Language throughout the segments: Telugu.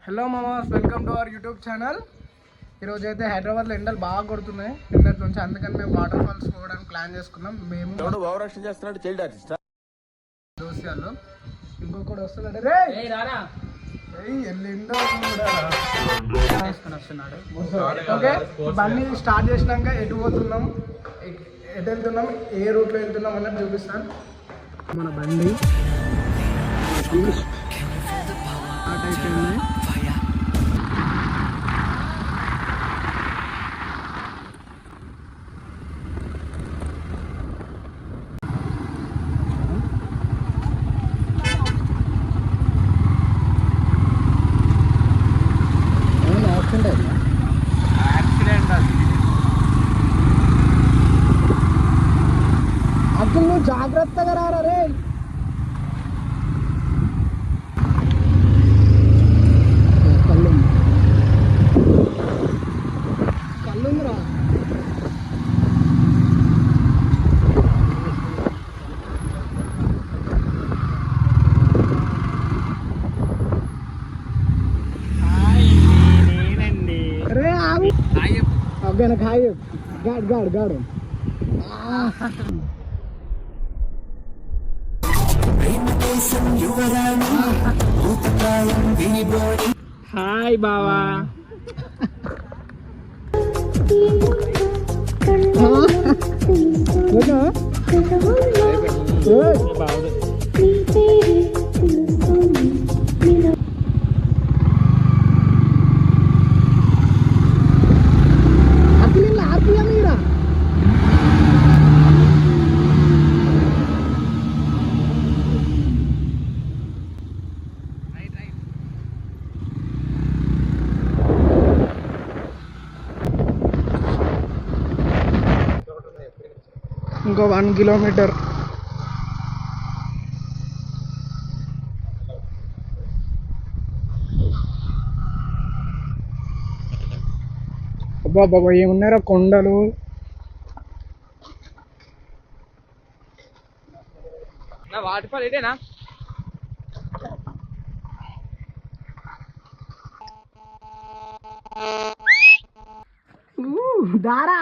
హలో మామాస్, welcome to our YouTube channel. ఈరోజు అయితే హైదరాబాద్లో ఎండలు బాగా కొడుతున్నాయి నిన్నటి నుంచి. అందుకని మేము వాటర్ ఫాల్స్ పోవడానికి ప్లాన్ చేసుకున్నాం. మేము దోస్యాలు ఇంకొకటి వస్తున్నాడు రే ఎల్లిండో వస్తున్నాడు. ఓకే, బండి స్టార్ట్ చేసినాక ఎటు పోతున్నాం, ఎటు వెళ్తున్నాం, ఏ రూట్లో వెళ్తున్నాం అన్నది చూపిస్తాను. మన బండి స్టార్ట్ అయిపోయింది. అసలు నువ్వు జాగ్రత్తగా రారా రే. కళ్ళుందిరా. రే ఆగు. ఓకే, నాకు హాయ్ గాడు గాడు గాడు. హాయ్ బావా. ఇంకో 1 కిలోమీటర్. అబ్బా బాబా, ఏమున్నారా కొండలు. వాటర్ఫాల్ ఇదేనా? దారా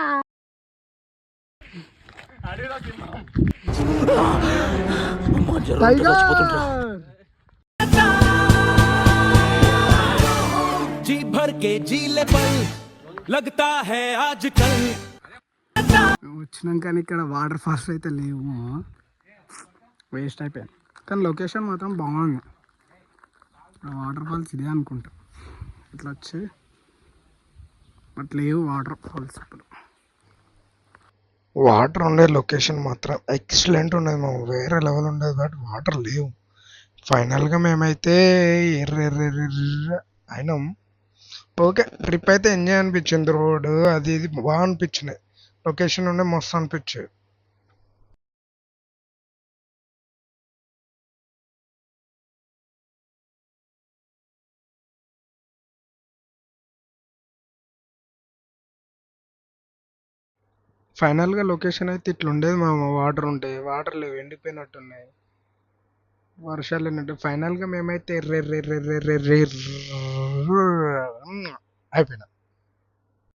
जी भर के जीले पल लगता है आजकल. వచ్చినాక ఇక్కడ వాటర్ ఫాల్స్ అయితే లేవు, వేస్ట్ అయిపోయాను. కానీ లొకేషన్ మాత్రం బాగుంది. వాటర్ ఫాల్స్ ఇదే అనుకుంటా. ఇట్లా వచ్చి బట్ లేవు వాటర్ ఫాల్స్. ఇప్పుడు వాటర్ ఉండే లొకేషన్ మాత్రం ఎక్సలెంట్ ఉండేది, మా వేరే లెవెల్ ఉండేది. బట్ వాటర్ లేవు. ఫైనల్గా మేమైతే అయినాం. ఓకే, ట్రిప్ అయితే ఎంజాయ్ అనిపించింది. రోడ్ అది ఇది బాగా అనిపించినాయి. లొకేషన్ ఉండే మస్తు అనిపించేది. ఫైనల్గా లొకేషన్ అయితే ఇట్లుండేది. మా వాటర్ ఉంటాయి, వాటర్ లేవు, ఎండిపోయినట్టున్నాయి, వర్షాలు అన్నట్టు. ఫైనల్గా మేమైతే అయిపోయినా.